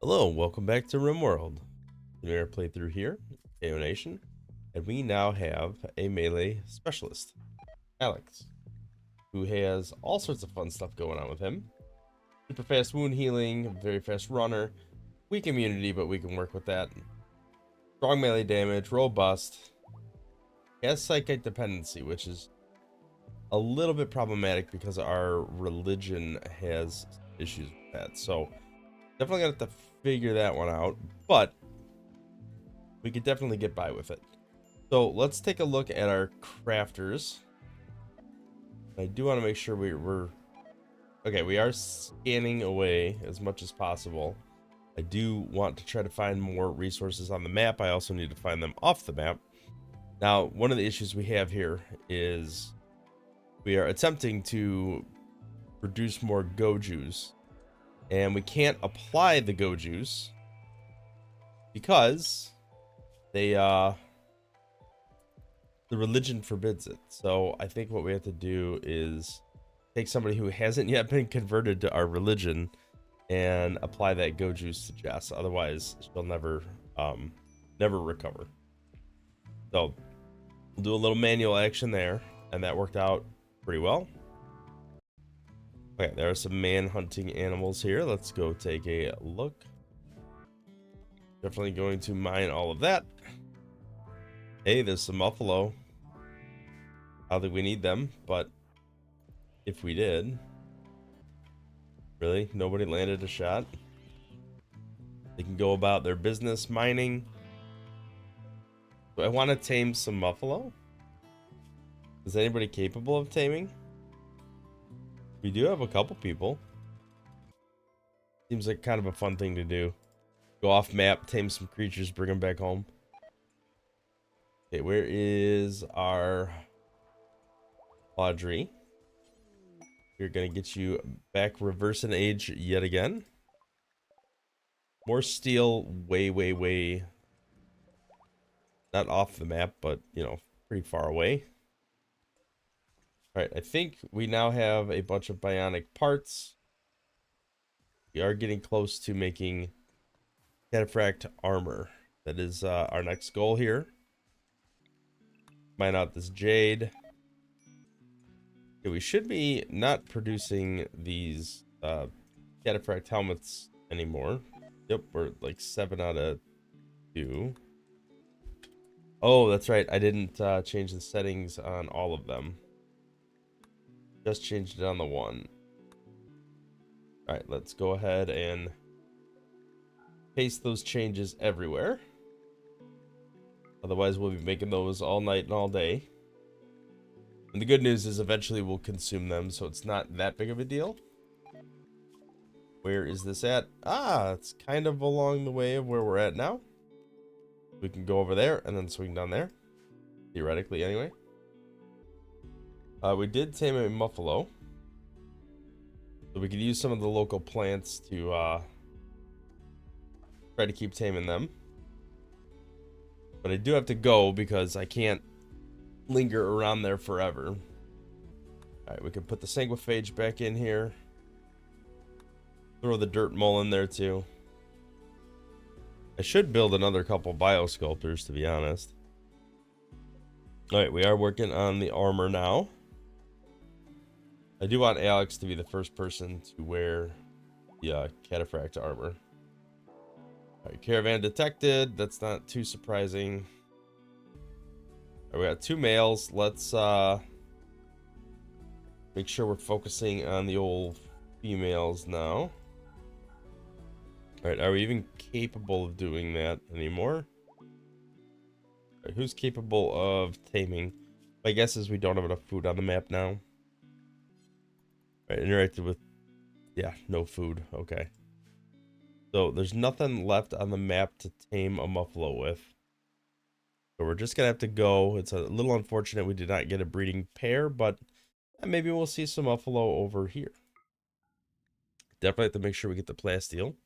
Hello, welcome back to RimWorld. We're our playthrough here, KO Nation, and we now have a melee specialist, Alex, who has all sorts of fun stuff going on with him. Super fast wound healing, very fast runner, weak immunity, but we can work with that. Strong melee damage, robust, has psychic dependency, which is a little bit problematic because our religion has issues with that. So definitely gonna have to figure that one out, but we could definitely get by with it. So let's take a look at our crafters. I do want to make sure we're okay. We are scanning away as much as possible. I do want to try to find more resources on the map. I also need to find them off the map. Now, one of the issues we have here is we are attempting to produce more go juice, and we can't apply the go juice because they the religion forbids it. So I think what we have to do is take somebody who hasn't yet been converted to our religion and apply that go juice to Jess. Otherwise, she'll never recover. So we'll do a little manual action there, and that worked out pretty well. Okay, there are some man hunting animals here. Let's go take a look. Definitely going to mine all of that. Hey, there's some buffalo. I don't think we need them, but if we did, really, nobody landed a shot. They can go about their business mining. Do I want to tame some buffalo? Is anybody capable of taming? We do have a couple people. Seems like kind of a fun thing to do. Go off map, tame some creatures, bring them back home. Okay, where is our Audrey? We're gonna get you back reverse in age yet again. More steel, way not off the map, but you know, pretty far away. All right, I think we now have a bunch of bionic parts. We are getting close to making cataphract armor. That is our next goal here. Mine out this jade. Okay, we should be not producing these cataphract helmets anymore. Yep, we're like 7 out of 2. Oh, that's right. I didn't change the settings on all of them. Just changed it on the one. All right, let's go ahead and paste those changes everywhere. Otherwise, we'll be making those all night and all day. And the good news is eventually we'll consume them, so it's not that big of a deal. Where is this at? Ah, it's kind of along the way of where we're at now. We can go over there and then swing down there. Theoretically, anyway. We did tame a buffalo. So we could use some of the local plants to try to keep taming them. But I do have to go because I can't linger around there forever. Alright, we can put the sanguiphage back in here. Throw the dirt mole in there too. I should build another couple biosculptors, to be honest. Alright, we are working on the armor now. I do want Alex to be the first person to wear the cataphract armor. Alright, caravan detected. That's not too surprising. Right, we got 2 males. Let's make sure we're focusing on the old females now. Alright, are we even capable of doing that anymore? Right, who's capable of taming? My guess is we don't have enough food on the map now. Right, interacted with... Yeah, no food. Okay. So there's nothing left on the map to tame a buffalo with. So we're just gonna have to go. It's a little unfortunate we did not get a breeding pair, but maybe we'll see some buffalo over here. Definitely have to make sure we get the plasteel.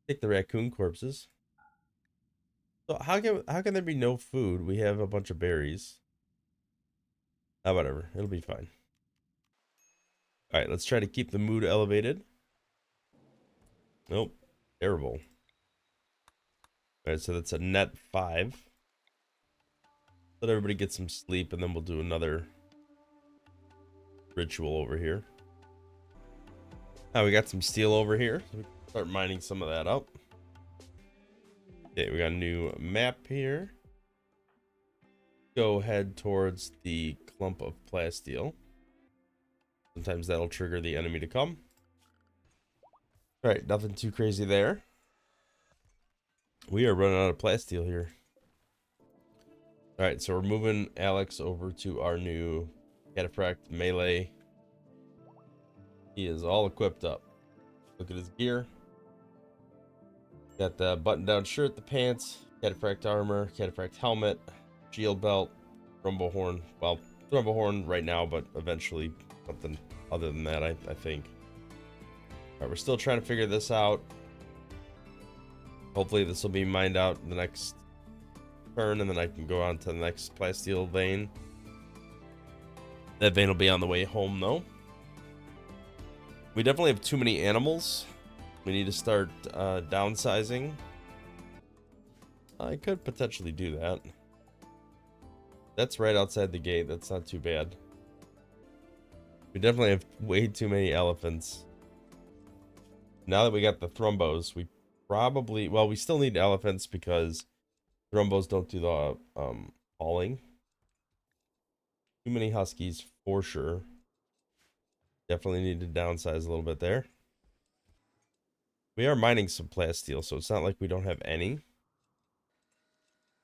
Take the raccoon corpses. So how can there be no food? We have a bunch of berries. Ah, whatever. It'll be fine. All right, let's try to keep the mood elevated. Nope. Terrible. Alright, so that's a net 5. Let everybody get some sleep, and then we'll do another ritual over here. Now we got some steel over here. So we can start mining some of that up. Okay, we got a new map here. Go head towards the clump of plasteel. Sometimes that'll trigger the enemy to come. Alright, nothing too crazy there. We are running out of plasteel here. Alright, so we're moving Alex over to our new cataphract melee. He is all equipped up. Look at his gear. Got the button-down shirt, the pants, cataphract armor, cataphract helmet, shield belt, thrumbo horn. Well, thrumbo horn right now, but eventually something other than that, I think. Alright, we're still trying to figure this out. Hopefully this will be mined out in the next turn, and then I can go on to the next plasteel vein. That vein will be on the way home, though. We definitely have too many animals. We need to start downsizing. I could potentially do that. That's right outside the gate. That's not too bad. We definitely have way too many elephants. Now that we got the thrumbos, we probably... Well, we still need elephants because thrumbos don't do the hauling. Too many huskies for sure. Definitely need to downsize a little bit there. We are mining some plasteel, so it's not like we don't have any.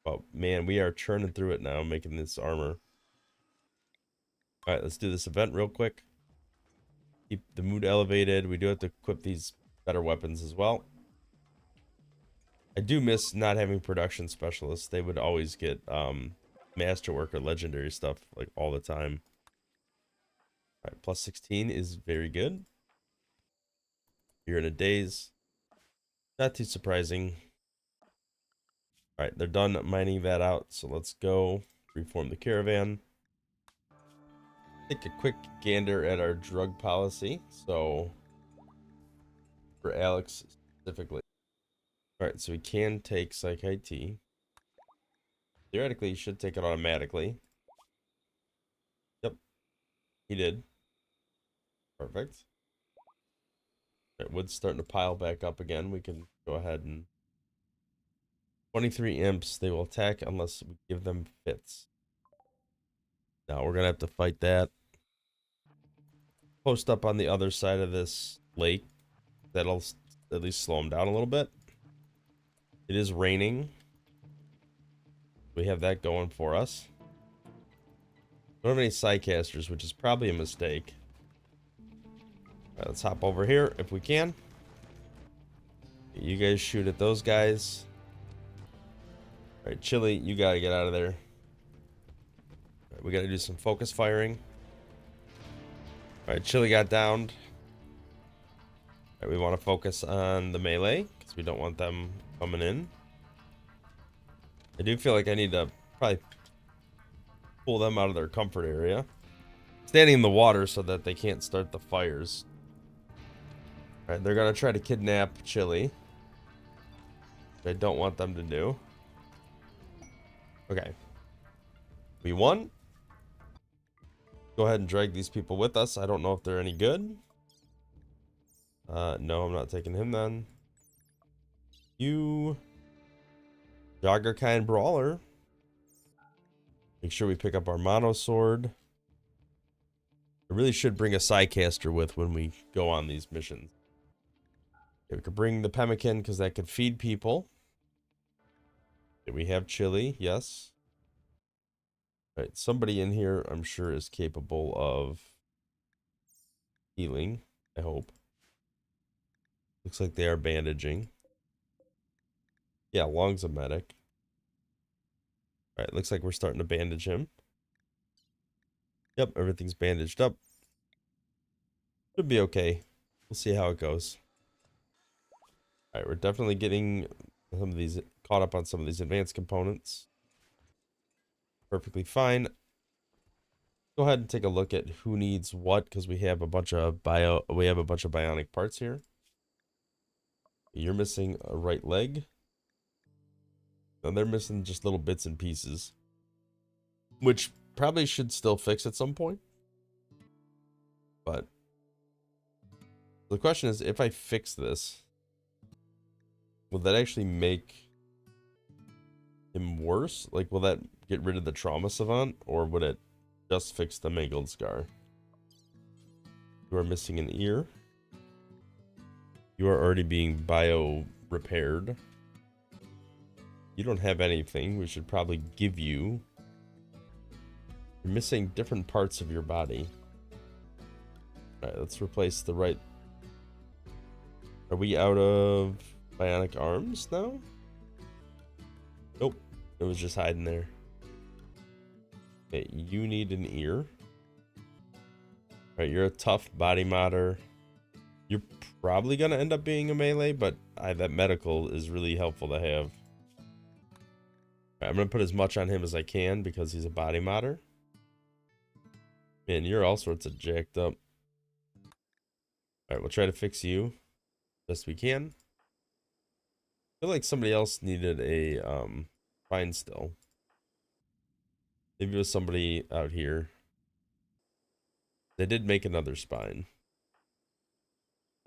But man, we are churning through it now, making this armor. Alright, let's do this event real quick. Keep the mood elevated. We do have to equip these better weapons as well. I do miss not having production specialists. They would always get masterwork or legendary stuff like all the time. Alright, plus 16 is very good. You're in a daze. Not too surprising. Alright, they're done mining that out, so let's go reform the caravan. Take a quick gander at our drug policy. So, for Alex specifically. Alright, so we can take Psych IT. Theoretically, you should take it automatically. Yep, he did. Perfect. Alright, wood's starting to pile back up again. We can go ahead and... 23 imps, they will attack unless we give them fits. Now we're gonna have to fight that. Post up on the other side of this lake. That'll at least slow them down a little bit. It is raining. We have that going for us. Don't have any sidecasters, which is probably a mistake. Alright, let's hop over here if we can. You guys shoot at those guys. Alright, Chili, you gotta get out of there. Alright, we gotta do some focus firing. Alright, Chili got downed. Alright, we want to focus on the melee, because we don't want them coming in. I do feel like I need to probably pull them out of their comfort area. Standing in the water so that they can't start the fires. Alright, they're gonna try to kidnap Chili. Which I don't want them to do. Okay. We won. Go ahead and drag these people with us. I don't know if they're any good. No, I'm not taking him then. You... Jogger kind brawler. Make sure we pick up our mono sword. I really should bring a sidecaster with when we go on these missions. Okay, we could bring the pemmican because that could feed people. Okay, we have Chili, yes. Alright, somebody in here I'm sure is capable of healing, I hope. Looks like they are bandaging. Yeah, Long's a medic. Alright, looks like we're starting to bandage him. Yep, everything's bandaged up. Should be okay. We'll see how it goes. Alright, we're definitely getting some of these caught up on some of these advanced components. Perfectly fine. Go ahead and take a look at who needs what, because we have a bunch of bionic parts here. You're missing a right leg. And they're missing just little bits and pieces, which probably should still fix at some point. But the question is, if I fix this, will that actually make him worse? Like, will that get rid of the trauma savant, or would it just fix the mangled scar? You are missing an ear. You are already being bio repaired. You don't have anything. We should probably give you. You're missing different parts of your body. Alright, let's replace the right. Are we out of bionic arms now? Nope. It was just hiding there. Okay, you need an ear. Alright, you're a tough body modder. You're probably going to end up being a melee, but that medical is really helpful to have. Alright, I'm going to put as much on him as I can because he's a body modder. Man, you're all sorts of jacked up. Alright, we'll try to fix you best we can. I feel like somebody else needed a spine still. Maybe it was somebody out here. They did make another spine.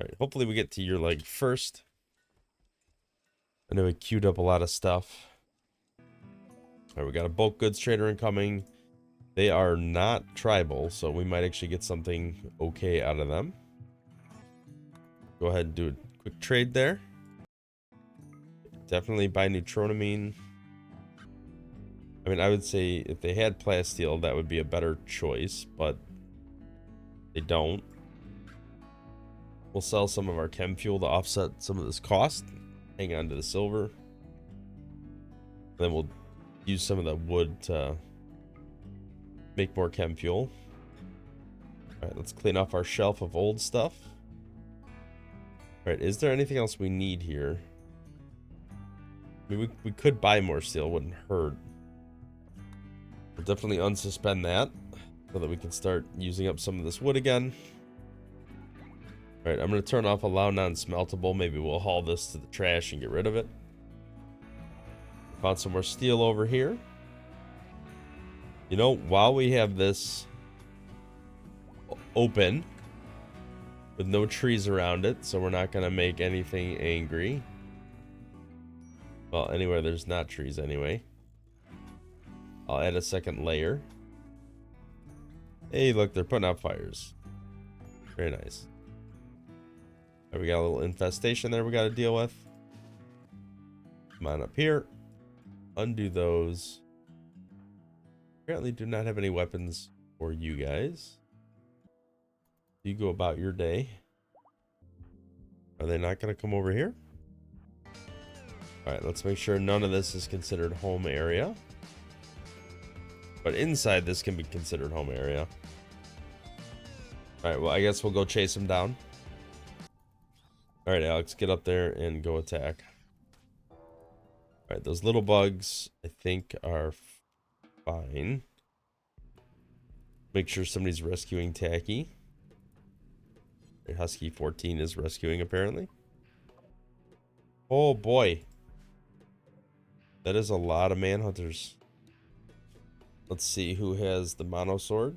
Alright, hopefully we get to your leg first. I know we queued up a lot of stuff. Alright, we got a bulk goods trader incoming. They are not tribal, so we might actually get something okay out of them. Go ahead and do a quick trade there. Definitely buy neutronamine. I mean, I would say if they had plasteel, that would be a better choice, but they don't. We'll sell some of our chem fuel to offset some of this cost. Hang on to the silver. Then we'll use some of the wood to make more chem fuel. All right, let's clean off our shelf of old stuff. All right, is there anything else we need here? I mean, we could buy more steel, wouldn't hurt. We'll definitely unsuspend that so that we can start using up some of this wood again. All right, I'm going to turn off allow non-smeltable. Maybe we'll haul this to the trash and get rid of it. Found some more steel over here. You know, while we have this open with no trees around it, so we're not going to make anything angry. Well, anywhere there's not trees anyway. I'll add a second layer. Hey, look, they're putting out fires. Very nice. Right, we got a little infestation there we got to deal with. Come on up here. Undo those. Apparently do not have any weapons for you guys. You go about your day. Are they not going to come over here? Alright, let's make sure none of this is considered home area. But inside this can be considered home area. Alright, well, I guess we'll go chase them down. Alright, Alex, get up there and go attack. Alright, those little bugs, I think, are fine. Make sure somebody's rescuing Tacky. Husky 14 is rescuing, apparently. Oh, boy. That is a lot of manhunters. Let's see who has the mono sword.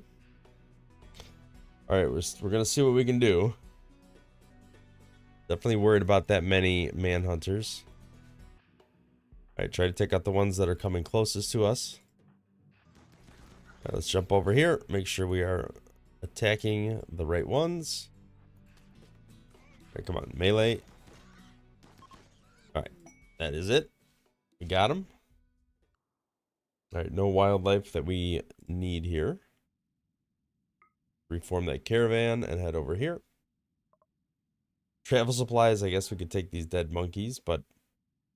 Alright, we're going to see what we can do. Definitely worried about that many manhunters. Alright, try to take out the ones that are coming closest to us. Alright, let's jump over here. Make sure we are attacking the right ones. Alright, come on, melee. Alright, that is it. We got him. Alright, no wildlife that we need here. Reform that caravan and head over here. Travel supplies, I guess we could take these dead monkeys, but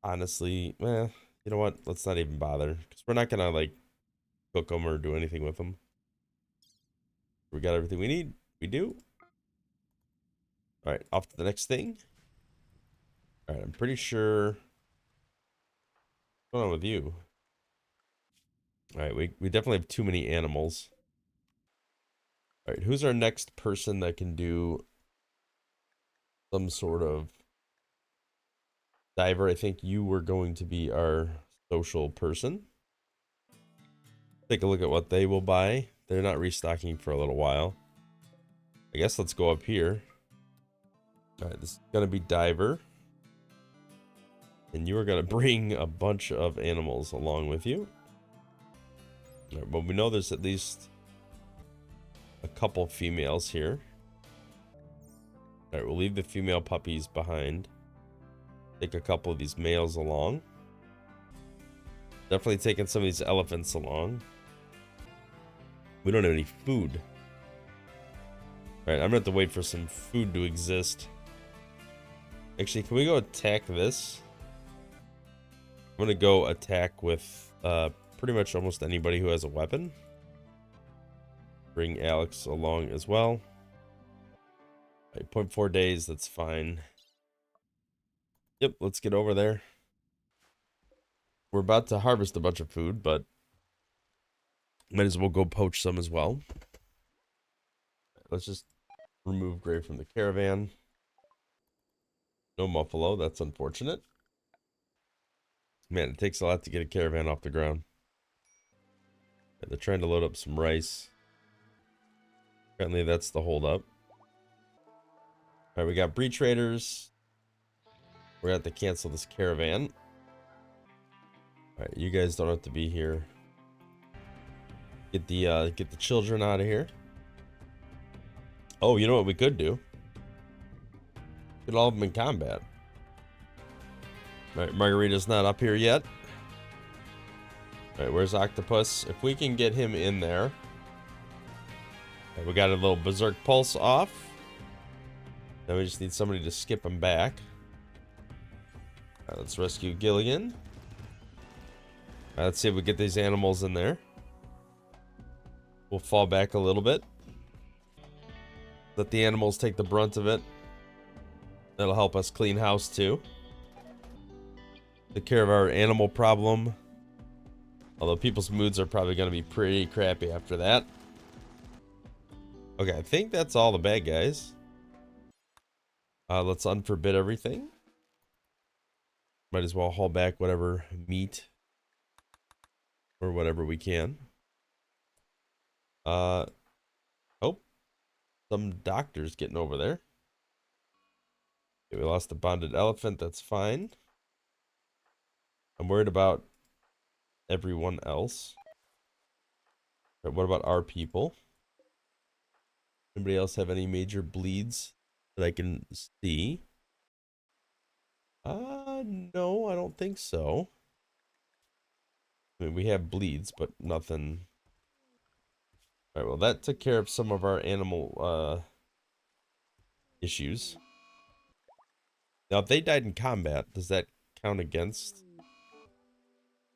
honestly, you know what? Let's not even bother, because we're not gonna, like, cook them or do anything with them. We got everything we need. We do. Alright, off to the next thing. Alright, I'm pretty sure... What's going on with you? Alright, we definitely have too many animals. Alright, who's our next person that can do some sort of Diver, I think you were going to be our social person. Take a look at what they will buy. They're not restocking for a little while. I guess let's go up here. All right, this is going to be Diver. And you are going to bring a bunch of animals along with you. All right, but we know there's at least a couple females here. All right, we'll leave the female puppies behind. Take a couple of these males along. Definitely taking some of these elephants along. We don't have any food. All right, I'm gonna have to wait for some food to exist. Actually, can we go attack this? I'm gonna go attack with pretty much almost anybody who has a weapon. Bring Alex along as well. All right, 0.4 days, that's fine. Yep, let's get over there. We're about to harvest a bunch of food, but might as well go poach some as well. Let's just remove Gray from the caravan. No Muffalo, that's unfortunate. Man, it takes a lot to get a caravan off the ground. Yeah, they're trying to load up some rice. Apparently that's the holdup. Alright, we got breed traders. We're gonna have to cancel this caravan. Alright, you guys don't have to be here. Get the children out of here. Oh, you know what we could do? Get all of them in combat. Alright, Margarita's not up here yet. Alright, where's Octopus? If we can get him in there. Right, we got a little Berserk Pulse off. Now we just need somebody to skip him back. Alright, let's rescue Gilligan. Alright, let's see if we get these animals in there. We'll fall back a little bit. Let the animals take the brunt of it. That'll help us clean house too. Take care of our animal problem. Although people's moods are probably going to be pretty crappy after that. Okay, I think that's all the bad guys. Let's unforbid everything. Might as well haul back whatever meat or whatever we can. Oh, some doctors getting over there. Okay, we lost the bonded elephant. That's fine. I'm worried about everyone else. Right, what about our people? Anybody else have any major bleeds that I can see? No, I don't think so. I mean, we have bleeds, but nothing. All right, well, that took care of some of our animal issues. Now, if they died in combat, does that count against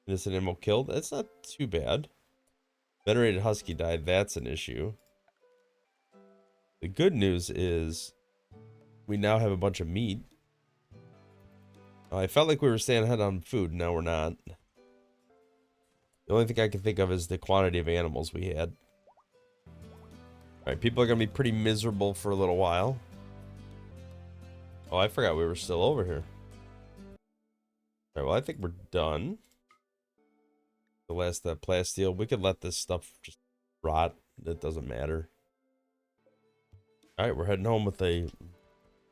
innocent animal killed? That's not too bad. Venerated Husky died, that's an issue. The good news is we now have a bunch of meat. I felt like we were staying ahead on food, now we're not. The only thing I can think of is the quantity of animals we had. Alright, people are going to be pretty miserable for a little while. Oh, I forgot we were still over here. Alright, well, I think we're done. The last plasteel. We could let this stuff just rot. It doesn't matter. Alright, we're heading home with a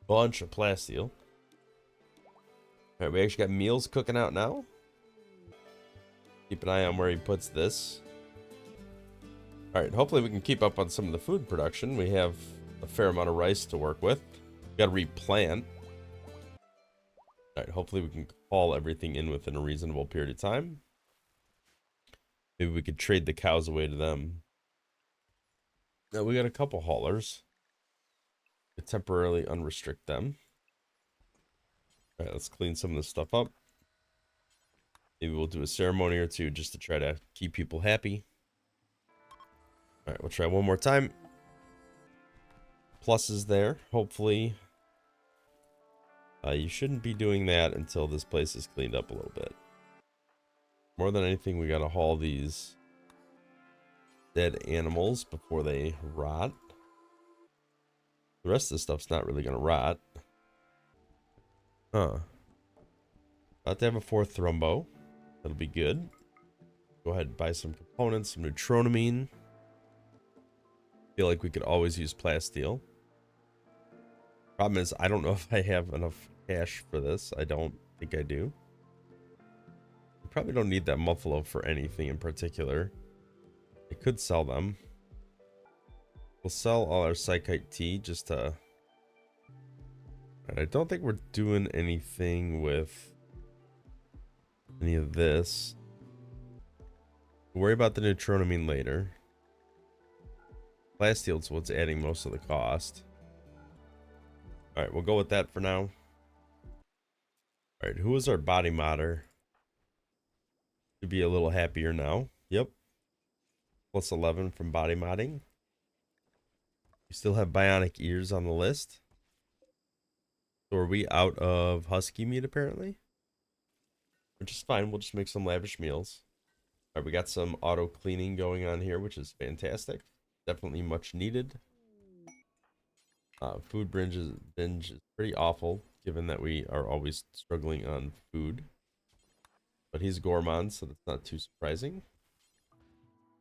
bunch of plasteel. Alright, we actually got meals cooking out now. Keep an eye on where he puts this. Alright, hopefully we can keep up on some of the food production. We have a fair amount of rice to work with. We gotta replant. Alright, hopefully we can haul everything in within a reasonable period of time. Maybe we could trade the cows away to them. Now we got a couple haulers. We could temporarily unrestrict them. Alright, let's clean some of this stuff up. Maybe we'll do a ceremony or two just to try to keep people happy. Alright, we'll try one more time. Plus is there, hopefully. You shouldn't be doing that until this place is cleaned up a little bit. More than anything, we gotta haul these dead animals before they rot. The rest of the stuff's not really gonna rot. Huh. About to have a 4th thrombo. That'll be good. Go ahead and buy some components, some neutroamine. Feel like we could always use plasteel. Problem is, I don't know if I have enough cash for this. I don't think I do. We probably don't need that muffalo for anything in particular. I could sell them. We'll sell all our psychite tea just to... And I don't think we're doing anything with any of this. We'll worry about the neutroamine later. Plastield's what's adding most of the cost. Alright, we'll go with that for now. Alright, who is our body modder? Should be a little happier now. Yep. Plus 11 from body modding. We still have bionic ears on the list. So are we out of husky meat apparently? Which is fine, we'll just make some lavish meals. Alright, we got some auto cleaning going on here, which is fantastic. Definitely much needed. Food binge is pretty awful, given that we are always struggling on food. But he's gourmand, so that's not too surprising.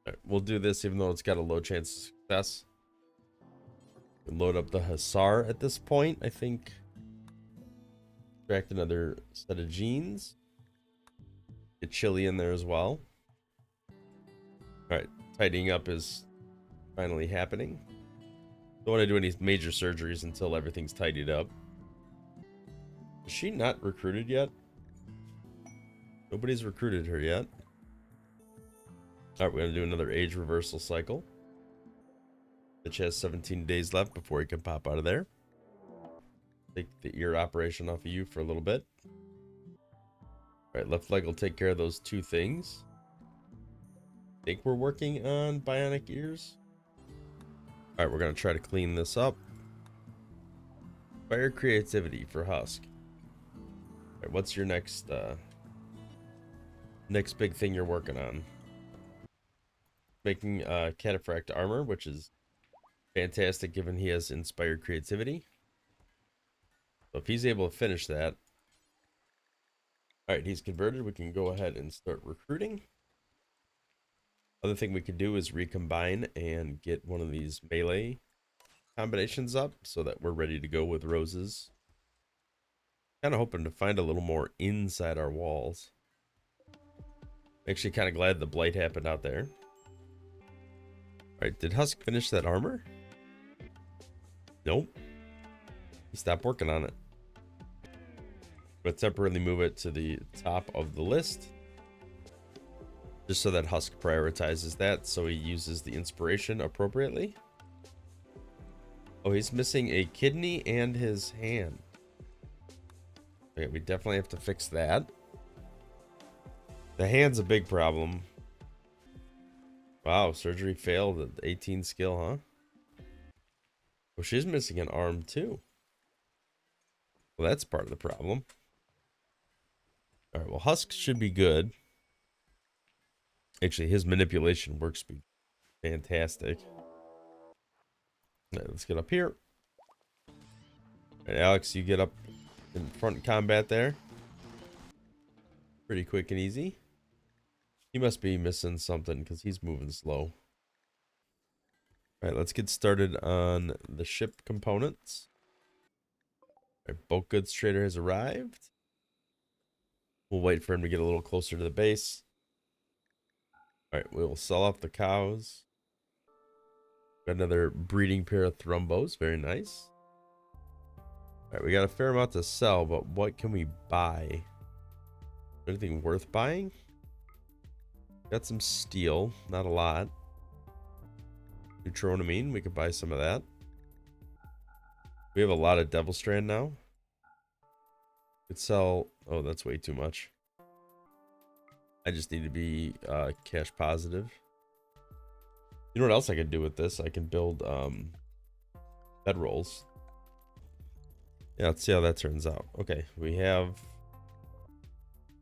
Alright, we'll do this even though it's got a low chance of success. We can load up the Hussar at this point, I think. Extract another set of genes. Get chili in there as well. Alright, tidying up is finally happening. Don't want to do any major surgeries until everything's tidied up. Is she not recruited yet? Nobody's recruited her yet. Alright, we're going to do another age reversal cycle. Bitch has 17 days left before he can pop out of there. Take the ear operation off of you for a little bit. Alright, left leg will take care of those 2 things. I think we're working on bionic ears. Alright, we're going to try to clean this up. Fire creativity for Husk. Alright, what's your next big thing you're working on? Making cataphract armor, which is fantastic given he has inspired creativity. So if he's able to finish that. Alright, he's converted. We can go ahead and start recruiting. Other thing we could do is recombine and get one of these melee combinations up so that we're ready to go with roses. Kind of hoping to find a little more inside our walls. Actually kind of glad the blight happened out there. Alright, did Husk finish that armor? Nope. He stopped working on it. But temporarily move it to the top of the list. Just so that Husk prioritizes that, so he uses the inspiration appropriately. Oh, he's missing a kidney and his hand. Okay, we definitely have to fix that. The hand's a big problem. Wow, surgery failed at 18 skill, huh? Oh, she's missing an arm too. Well, that's part of the problem. Alright, well, Husk should be good. Actually, his manipulation works be fantastic. Alright, let's get up here. Alright, Alex, you get up in front combat there. Pretty quick and easy. He must be missing something because he's moving slow. Alright, let's get started on the ship components. Alright, bulk goods trader has arrived. We'll wait for him to get a little closer to the base. Alright, we'll sell off the cows. Got another breeding pair of thrombos. Very nice. Alright, we got a fair amount to sell, but what can we buy? Anything worth buying? Got some steel. Not a lot. Neutroamine. We could buy some of that. We have a lot of Devil Strand now. Could sell... Oh, that's way too much. I just need to be cash positive. You know what else I can do with this? I can build bedrolls. Yeah, let's see how that turns out. Okay, we have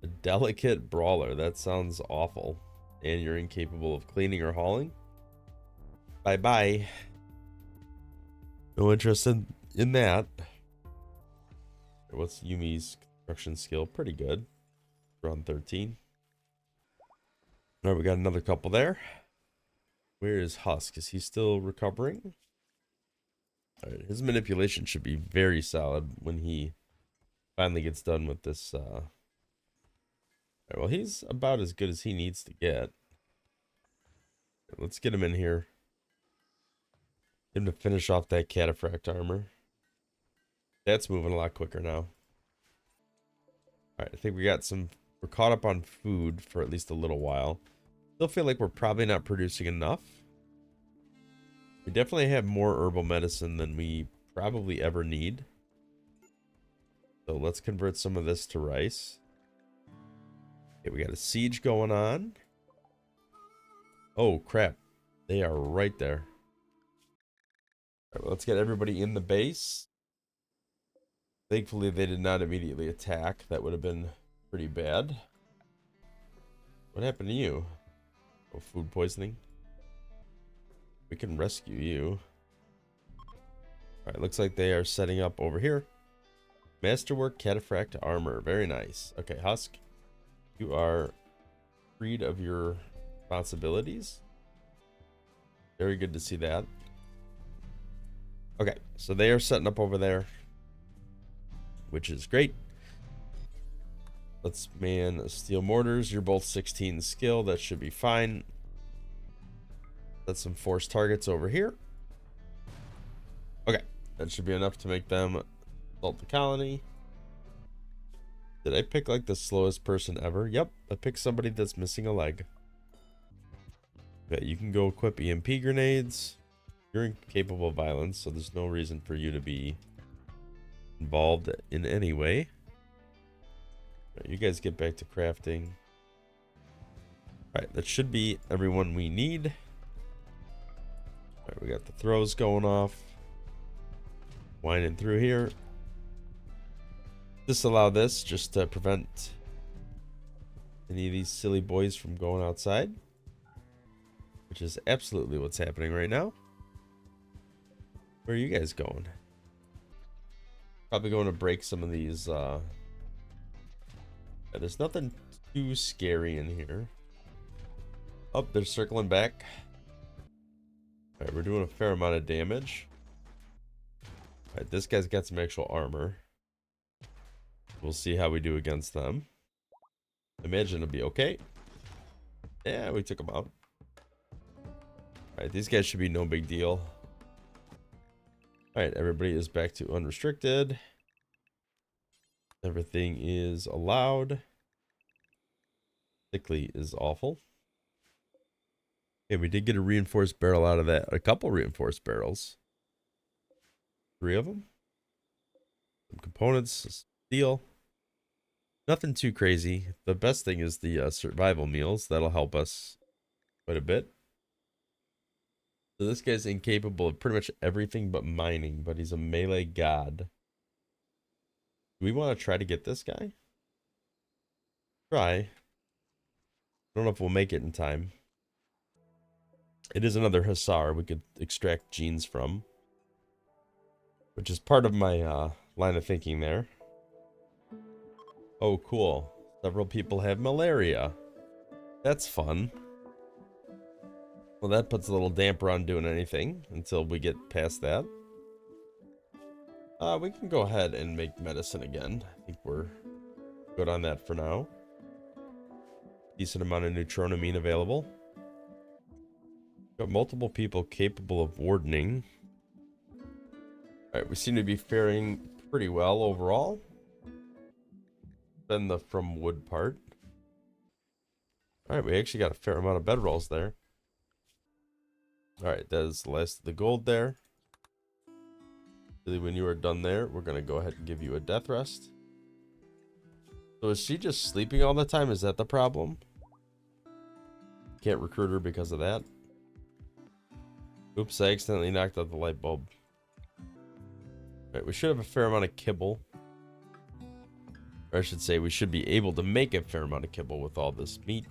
a delicate brawler. That sounds awful. And you're incapable of cleaning or hauling. Bye-bye. No interest in that. What's Yumi's construction skill? Pretty good. Around 13. All right, we got another couple there. Where is Husk? Is he still recovering? All right, his manipulation should be very solid when he finally gets done with this. All right, well, he's about as good as he needs to get. Let's get him in here. Get him to finish off that cataphract armor. That's moving a lot quicker now. All right, I think we're caught up on food for at least a little while. Still feel like we're probably not producing enough. We definitely have more herbal medicine than we probably ever need. So let's convert some of this to rice. Okay, we got a siege going on. Oh, crap. They are right there. All right, well, let's get everybody in the base. Thankfully, they did not immediately attack. That would have been pretty bad. What happened to you? Oh, food poisoning. We can rescue you. All right, looks like they are setting up over here. Masterwork cataphract armor. Very nice. Okay, Husk, you are freed of your responsibilities. Very good to see that. Okay, so they are setting up over there, which is great. Let's man steel mortars. You're both 16 skill. That should be fine. That's some force targets over here. Okay, that should be enough to make them assault the colony. Did I pick like the slowest person ever? Yep, I picked somebody that's missing a leg. Okay, you can go equip EMP grenades. You're incapable of violence, so there's no reason for you to be involved in any way. Right, you guys get back to crafting. Alright, that should be everyone we need. Alright, we got the throws going off. Winding through here. Disallow this just to prevent any of these silly boys from going outside, which is absolutely what's happening right now. Where are you guys going? Probably going to break some of these. There's nothing too scary in here. Oh, they're circling back. All right, we're doing a fair amount of damage. All right, this guy's got some actual armor. We'll see how we do against them. Imagine it'll be okay. Yeah, we took them out. Alright, these guys should be no big deal. Alright, everybody is back to unrestricted. Everything is allowed. Sickly is awful. Okay, we did get a reinforced barrel out of that. A couple reinforced barrels. 3 of them. Some components, steel. Nothing too crazy. The best thing is the survival meals. That'll help us quite a bit. So this guy's incapable of pretty much everything but mining, but he's a melee god. Do we want to try to get this guy? Try. I don't know if we'll make it in time. It is another Hussar we could extract genes from, which is part of my line of thinking there. Oh, cool. Several people have malaria. That's fun. Well, that puts a little damper on doing anything until we get past that. We can go ahead and make medicine again. I think we're good on that for now. Decent amount of neutronamine available. Got multiple people capable of wardening. Alright, we seem to be faring pretty well overall. Then the from wood part. Alright, we actually got a fair amount of bedrolls there. Alright, that is the last of the gold there. Really, when you are done there, we're going to go ahead and give you a death rest. So is she just sleeping all the time? Is that the problem? Can't recruit her because of that. Oops, I accidentally knocked out the light bulb. Alright, we should have a fair amount of kibble. Or I should say, we should be able to make a fair amount of kibble with all this meat.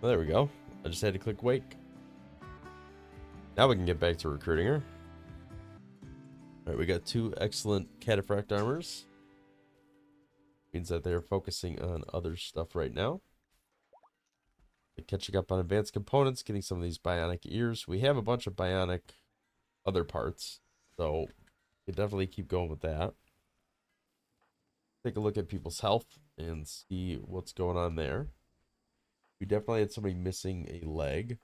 Well, there we go. I just had to click wake. Now we can get back to recruiting her. Alright, we got 2 excellent cataphract armors. Means that they're focusing on other stuff right now. They're catching up on advanced components, getting some of these bionic ears. We have a bunch of bionic other parts, so we definitely keep going with that. Take a look at people's health and see what's going on there. We definitely had somebody missing a leg.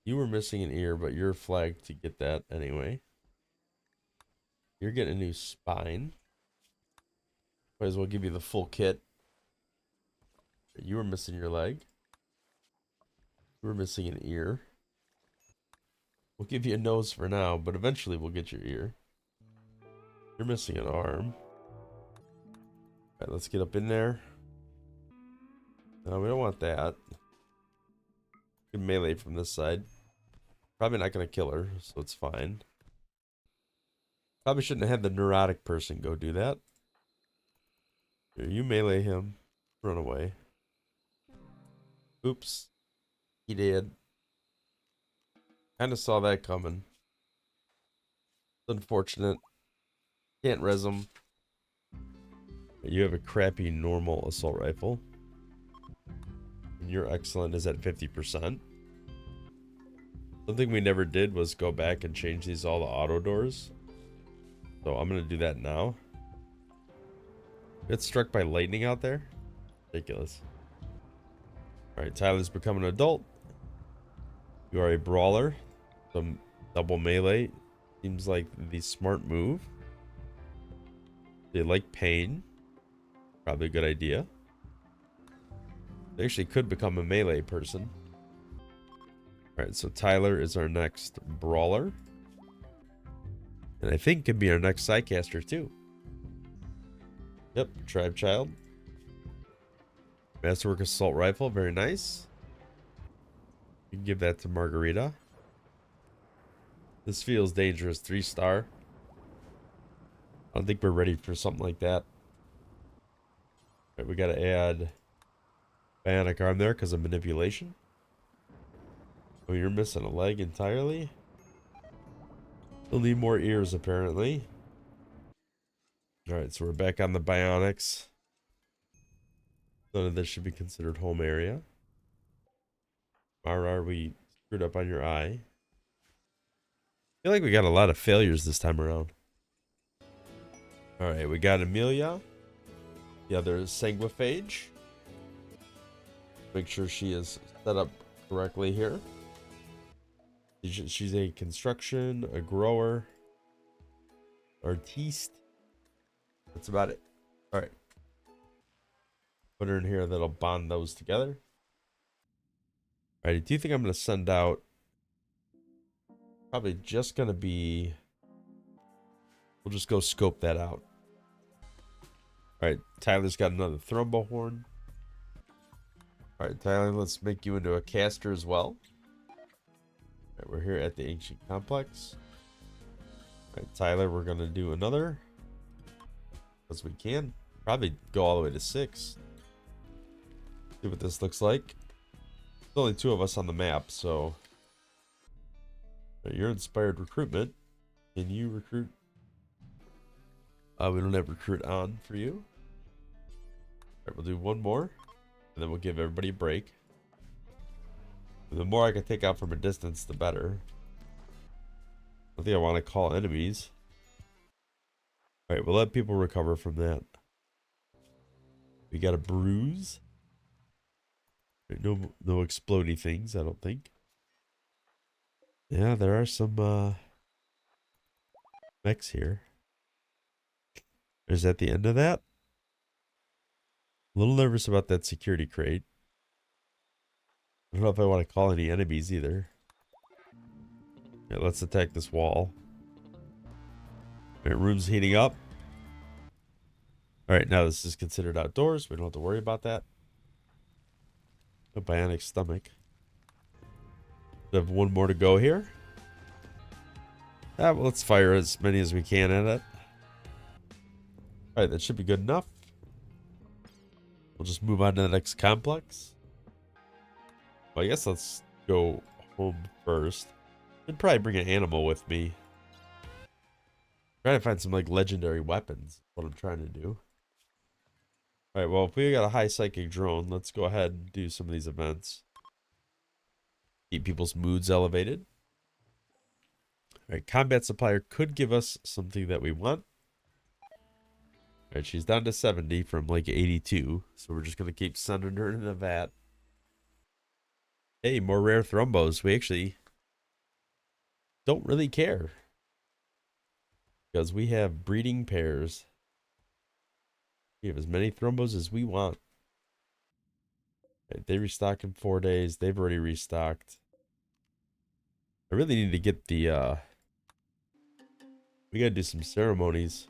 You were missing an ear, but you're flagged to get that anyway. You're getting a new spine. Might as well give you the full kit. You were missing your leg. You were missing an ear. We'll give you a nose for now, but eventually we'll get your ear. You're missing an arm. Alright, let's get up in there. No, we don't want that. We can melee from this side. Probably not going to kill her, so it's fine. Probably shouldn't have had the neurotic person go do that. Here, you melee him. Run away. Oops. He did. Kind of saw that coming. It's unfortunate. Can't res him. You have a crappy normal assault rifle. And your excellent is at 50%. Something we never did was go back and change these all to auto doors. So I'm going to do that now. Get struck by lightning out there? Ridiculous. Alright, Tyler's become an adult. You are a brawler. Some double melee. Seems like the smart move. They like pain. Probably a good idea. They actually could become a melee person. Alright, so Tyler is our next brawler. And I think could be our next sidecaster too. Yep, Tribe Child. Masterwork Assault Rifle, very nice. You can give that to Margarita. This feels dangerous, 3-star. I don't think we're ready for something like that. Right, we gotta add Bionic Arm there because of manipulation. Oh, you're missing a leg entirely? We'll need more ears apparently. Alright, so we're back on the Bionics. None of this should be considered home area. Mara, we screwed up on your eye. I feel like we got a lot of failures this time around. Alright, we got Amelia. The other is Sanguiphage. Make sure she is set up correctly here. She's a construction, a grower, artiste. That's about it. Alright. Put her in here, that'll bond those together. Alright, do you think I'm going to send out... Probably just going to be... We'll just go scope that out. Alright, Tyler's got another thrumbo horn. Alright, Tyler, let's make you into a caster as well. Alright, we're here at the Ancient Complex. Alright, Tyler, we're going to do another. As we can. Probably go all the way to 6. See what this looks like. There's only 2 of us on the map, so... You're inspired recruitment. Can you recruit? We don't have recruit on for you. Alright, we'll do one more. And then we'll give everybody a break. And the more I can take out from a distance, the better. I think I want to call enemies. Alright, we'll let people recover from that. We got a bruise. Right, no explodey things, I don't think. Yeah, there are some mechs here. Is that the end of that? A little nervous about that security crate. I don't know if I want to call any enemies either. Yeah, let's attack this wall. Alright, room's heating up. Alright, now this is considered outdoors. We don't have to worry about that. A bionic stomach. We have one more to go here. Well, let's fire as many as we can at it. Alright, that should be good enough. We'll just move on to the next complex. Well, I guess let's go home first. I'd probably bring an animal with me. Trying to find some like legendary weapons. What I'm trying to do. All right, well, if we got a high psychic drone, let's go ahead and do some of these events. Keep people's moods elevated. All right, combat supplier could give us something that we want. All right, she's down to 70 from like 82, so we're just going to keep sending her in the vat. Hey, more rare thrombos. We actually don't really care because we have breeding pairs. We have as many thrombos as we want. Right, they restock in 4 days. They've already restocked. I really need to get the, we got to do some ceremonies.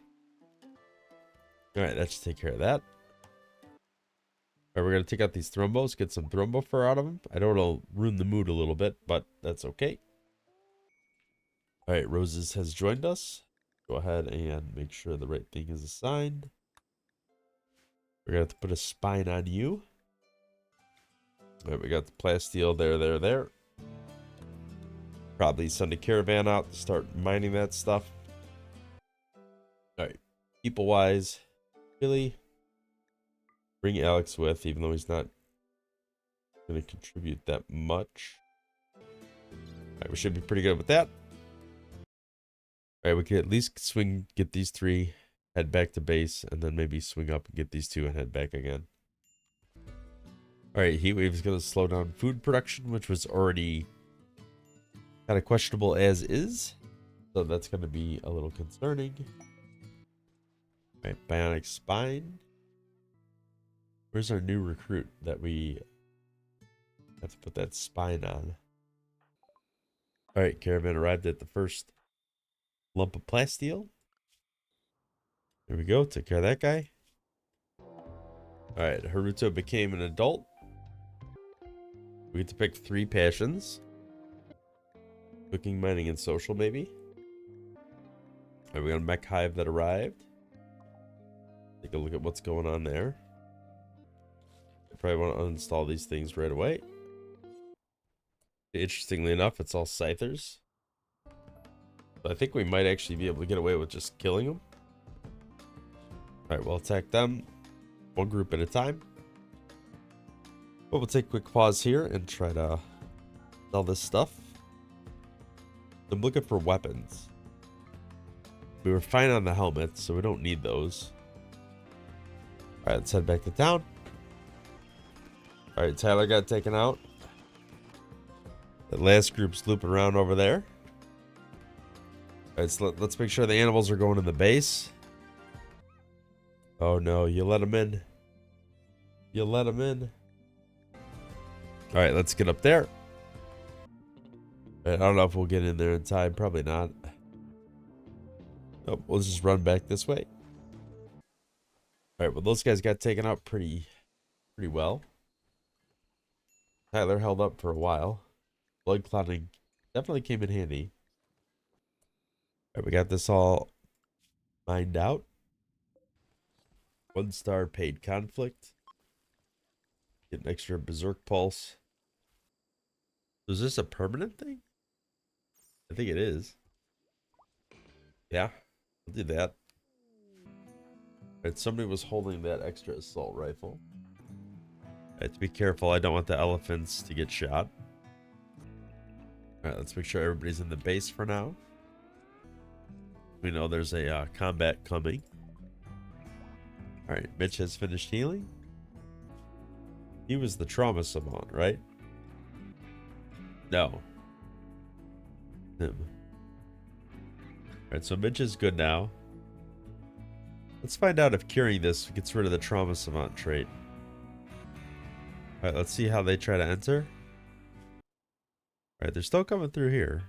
All right, that should take care of that. All right, we're going to take out these thrombos, get some thrombo fur out of them. I know it'll ruin the mood a little bit, but that's okay. All right, Roses has joined us. Go ahead and make sure the right thing is assigned. We're going to have to put a spine on you. All right, we got the plasteel there. Probably send a caravan out to start mining that stuff. All right, people-wise, really bring Alex with, even though he's not going to contribute that much. All right, we should be pretty good with that. All right, we could at least swing, get these 3, head back to base, and then maybe swing up and get these 2 and head back again. All right, Heatwave is going to slow down food production, which was already kind of questionable as is. So that's going to be a little concerning. All right, Bionic Spine. Where's our new recruit that we have to put that spine on? All right, Caravan arrived at the first lump of plasteel. There we go, took care of that guy. All right, Haruto became an adult. We get to pick 3 passions. Cooking, mining, and social, maybe. All right, we got a mech hive that arrived. Take a look at what's going on there. I probably want to uninstall these things right away. Interestingly enough, it's all scythers. But I think we might actually be able to get away with just killing them. All right, we'll attack them 1 group at a time. But we'll take a quick pause here and try to sell this stuff. I'm looking for weapons. We were fine on the helmets, so we don't need those. All right, let's head back to town. All right, Tyler got taken out. The last group's looping around over there. All right, so let's make sure the animals are going in the base. Oh no, you let them in. You let them in. All right, let's get up there. All right, I don't know if we'll get in there in time. Probably not. Nope, we'll just run back this way. All right, well, those guys got taken out pretty well. Tyler held up for a while. Blood clotting definitely came in handy. All right, we got this all mined out. 1 star paid conflict. Get an extra berserk pulse. So is this a permanent thing? I think it is. Yeah, I'll do that. All right, somebody was holding that extra assault rifle. I have to be careful. I don't want the elephants to get shot. All right, let's make sure everybody's in the base for now. We know there's a combat coming. All right, Mitch has finished healing. He was the trauma savant, right? No. Him. All right, so Mitch is good now. Let's find out if curing this gets rid of the trauma savant trait. All right, let's see how they try to enter. All right, they're still coming through here.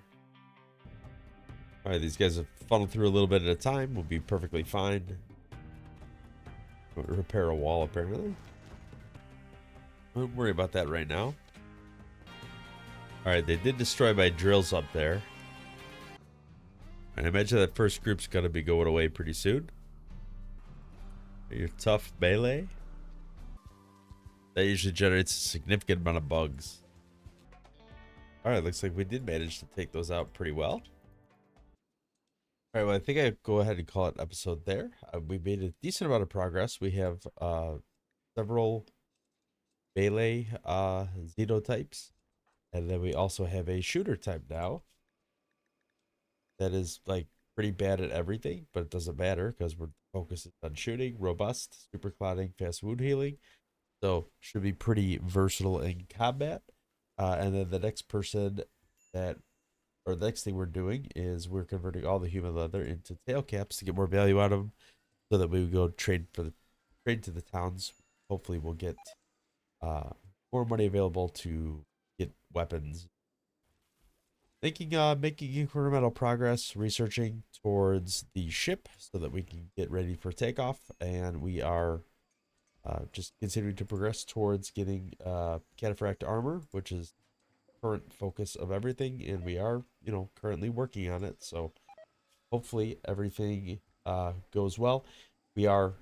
All right, these guys have funneled through a little bit at a time. We'll be perfectly fine. We'll repair a wall, apparently. Don't worry about that right now. All right, they did destroy my drills up there. And I imagine that first group's going to be going away pretty soon. Your tough melee. That usually generates a significant amount of bugs. All right, looks like we did manage to take those out pretty well. All right, well, I think I go ahead and call it episode there. We made a decent amount of progress. We have several melee xenotypes, and then we also have a shooter type now that is like pretty bad at everything, but it doesn't matter because we're focusing on shooting, robust, super clotting, fast wound healing. So should be pretty versatile in combat. And then the next person that, or the next thing we're doing is we're converting all the human leather into tail caps to get more value out of them, so that we go trade to the towns. Hopefully, we'll get uh, more money available to get weapons. Making incremental progress, researching towards the ship so that we can get ready for takeoff, and we are just continuing to progress towards getting cataphract armor, which is current focus of everything, and we are, currently working on it. So hopefully everything goes well. We are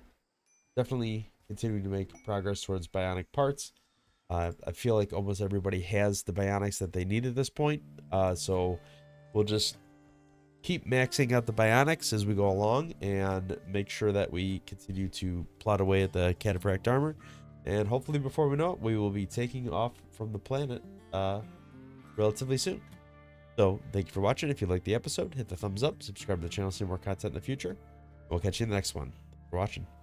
definitely continuing to make progress towards bionic parts. I feel like almost everybody has the bionics that they need at this point. So we'll just keep maxing out the bionics as we go along and make sure that we continue to plot away at the cataphract armor. And hopefully before we know it, we will be taking off from the planet relatively soon. So thank you for watching. If you liked the episode, hit the thumbs up, subscribe to the channel to see more content in the future. We'll catch you in the next one. Thanks for watching.